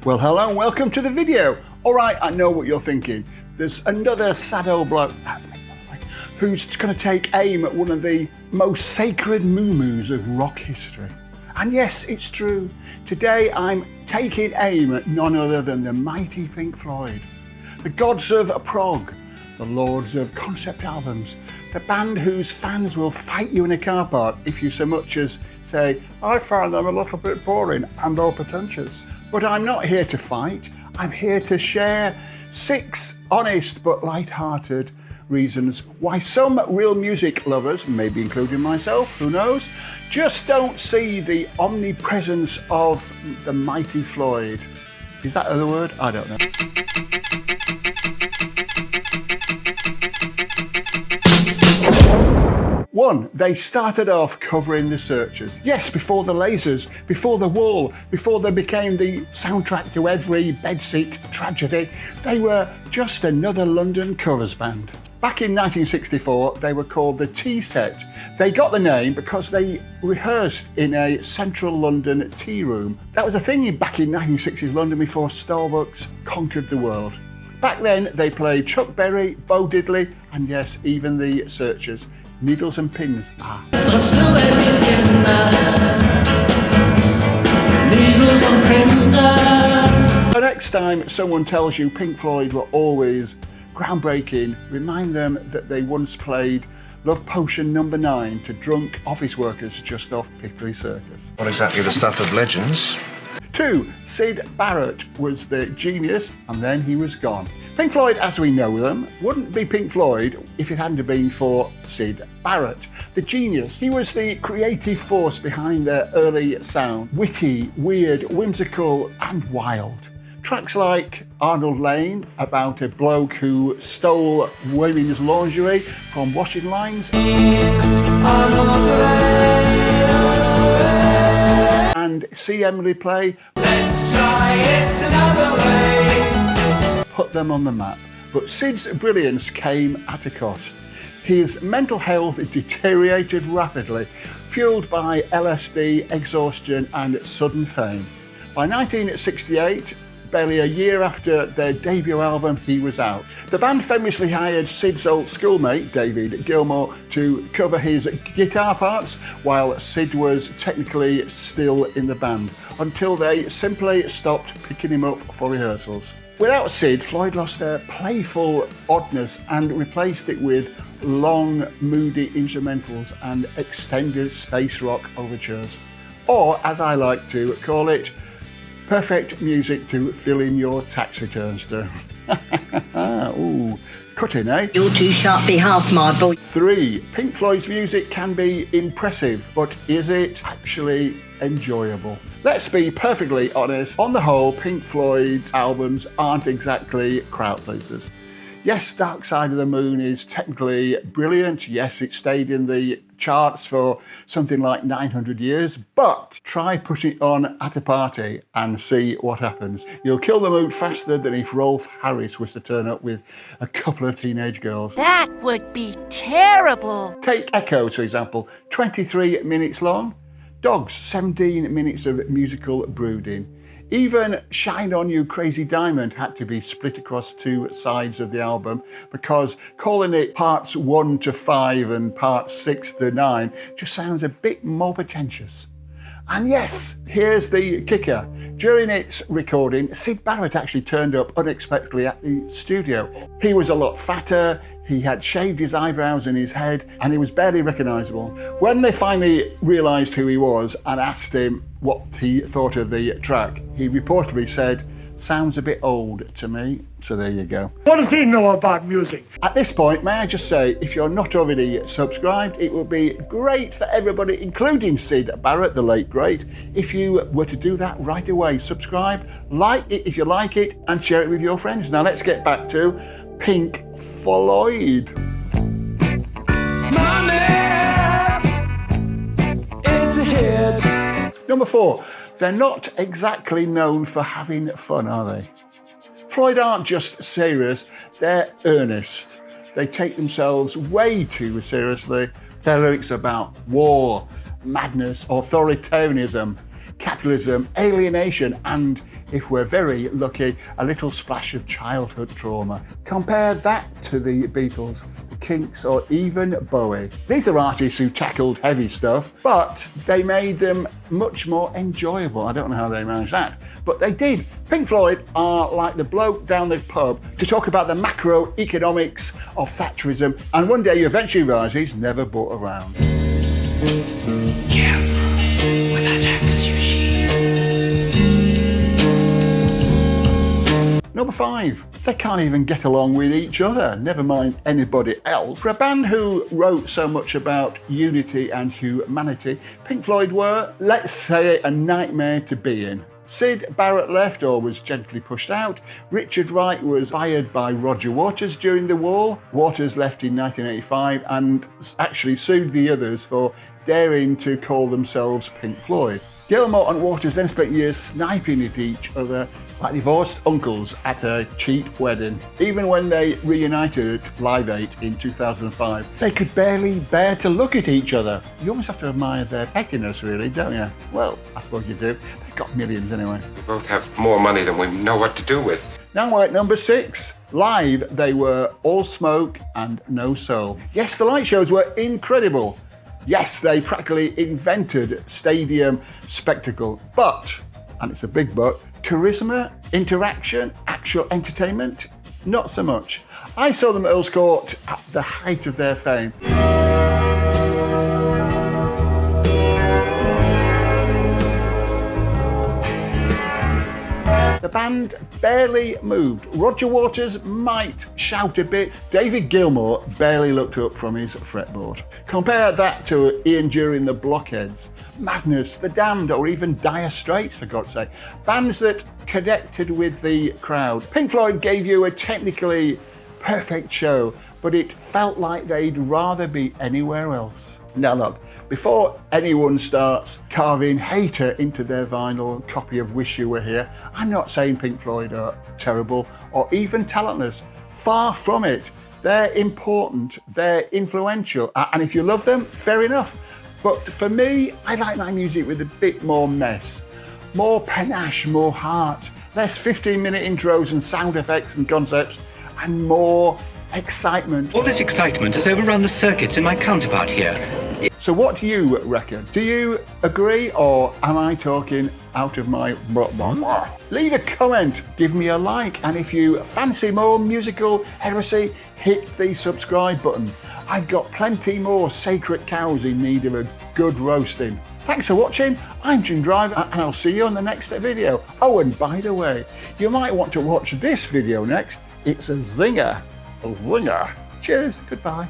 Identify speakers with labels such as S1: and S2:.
S1: Well, hello and welcome to the video. All right, I know what you're thinking. There's another sad old bloke, that's me, by the way, who's going to take aim at one of the most sacred moo-moos of rock history. And yes, it's true. Today I'm taking aim at none other than the mighty Pink Floyd, the gods of prog, the lords of concept albums, the band whose fans will fight you in a car park if you so much as say, I find them a little bit boring and or pretentious. But I'm not here to fight, I'm here to share 6 honest but light-hearted reasons why some real music lovers, maybe including myself, who knows, just don't see the omnipresence of the mighty Floyd. Is that the word? I don't know. One, they started off covering the Searchers. Yes, before the Lasers, before the Wall, before they became the soundtrack to every bedsit tragedy, they were just another London covers band. Back in 1964, they were called the Tea Set. They got the name because they rehearsed in a central London tea room. That was a thing back in 1960s London before Starbucks conquered the world. Back then, they played Chuck Berry, Bo Diddley, and yes, even the Searchers. Needles and pins.
S2: But still they're thinking needles and pins.
S1: The next time someone tells you Pink Floyd were always groundbreaking, remind them that they once played Love Potion No. 9 to drunk office workers just off Piccadilly Circus.
S3: Not exactly the stuff of legends.
S1: 2. Syd Barrett was the genius and then he was gone. Pink Floyd, as we know them, wouldn't be Pink Floyd if it hadn't been for Syd Barrett, the genius. He was the creative force behind their early sound. Witty, weird, whimsical and wild. Tracks like Arnold Lane, about a bloke who stole women's lingerie from washing lines, and See Emily Play,
S2: Let's try it another way.
S1: put them on the map. But Syd's brilliance came at a cost. His mental health deteriorated rapidly, fueled by LSD, exhaustion and sudden fame. By 1968, barely a year after their debut album, he was out. The band famously hired Syd's old schoolmate, David Gilmour, to cover his guitar parts, while Syd was technically still in the band, until they simply stopped picking him up for rehearsals. Without Syd, Floyd lost their playful oddness and replaced it with long, moody instrumentals and extended space rock overtures. Or, as I like to call it, perfect music to fill in your tax returns to. Ooh, cutting, eh?
S4: You're too sharp be half my boy.
S1: 3. Pink Floyd's music can be impressive, but is it actually enjoyable? Let's be perfectly honest, on the whole, Pink Floyd's albums aren't exactly crowd pleasers. Yes, Dark Side of the Moon is technically brilliant. Yes, it stayed in the charts for something like 900 years, but try putting it on at a party and see what happens. You'll kill the mood faster than if Rolf Harris was to turn up with a couple of teenage girls.
S5: That would be terrible.
S1: Take Echoes, for example, 23 minutes long. Dogs, 17 minutes of musical brooding. Even Shine On You Crazy Diamond had to be split across 2 sides of the album because calling it parts 1 to 5 and parts 6 to 9 just sounds a bit more pretentious. And yes, here's the kicker. During its recording, Syd Barrett actually turned up unexpectedly at the studio. He was a lot fatter, he had shaved his eyebrows and his head, and he was barely recognisable. When they finally realised who he was and asked him what he thought of the track, he reportedly said, "Sounds a bit old to me." So there you go.
S6: What does he know about music?
S1: At this point, may I just say, if you're not already subscribed, it would be great for everybody, including Syd Barrett, the late great, if you were to do that right away. Subscribe, like it if you like it, and share it with your friends. Now let's get back to Pink Floyd.
S2: Money, it's a hit.
S1: Number 4, they're not exactly known for having fun, are they? Floyd aren't just serious, they're earnest. They take themselves way too seriously. Their lyrics are about war, madness, authoritarianism, capitalism, alienation, and if we're very lucky, a little splash of childhood trauma. Compare that to the Beatles, the Kinks, or even Bowie. These are artists who tackled heavy stuff, but they made them much more enjoyable. I don't know how they managed that, but they did. Pink Floyd are like the bloke down the pub to talk about the macroeconomics of Thatcherism, and one day you eventually realise he's never bought around.
S2: With that axe, you she.
S1: Number 5, they can't even get along with each other, never mind anybody else. For a band who wrote so much about unity and humanity, Pink Floyd were, let's say it, a nightmare to be in. Syd Barrett left or was gently pushed out. Richard Wright was fired by Roger Waters during the war. Waters left in 1985 and actually sued the others for daring to call themselves Pink Floyd. Gilmour and Waters then spent years sniping at each other like divorced uncles at a cheap wedding. Even when they reunited at Live 8 in 2005, they could barely bear to look at each other. You almost have to admire their pettiness, really, don't you? Well, I suppose you do. They've got millions anyway.
S7: We both have more money than we know what to do with.
S1: Now we're at number 6. Live, they were all smoke and no soul. Yes, the light shows were incredible. Yes, they practically invented stadium spectacle, but, and it's a big but, charisma, interaction, actual entertainment, not so much. I saw them at Earls Court at the height of their fame. The band barely moved. Roger Waters might shout a bit. David Gilmour barely looked up from his fretboard. Compare that to Ian Dury the Blockheads, Madness, The Damned, or even Dire Straits, for God's sake. Bands that connected with the crowd. Pink Floyd gave you a technically perfect show, but it felt like they'd rather be anywhere else. Now look, before anyone starts carving hater into their vinyl copy of Wish You Were Here, I'm not saying Pink Floyd are terrible or even talentless. Far from it. They're important, they're influential, and if you love them, fair enough. But for me, I like my music with a bit more mess, more panache, more heart, less 15-minute intros and sound effects and concepts, and more excitement.
S8: All this excitement has overrun the circuits in my counterpart here.
S1: So what do you reckon? Do you agree, or am I talking out of my butt? Leave a comment, give me a like, and if you fancy more musical heresy, hit the subscribe button. I've got plenty more sacred cows in need of a good roasting. Thanks for watching, I'm Jim Driver, and I'll see you on the next video. Oh, and by the way, you might want to watch this video next. It's a zinger. A zinger. Cheers, goodbye.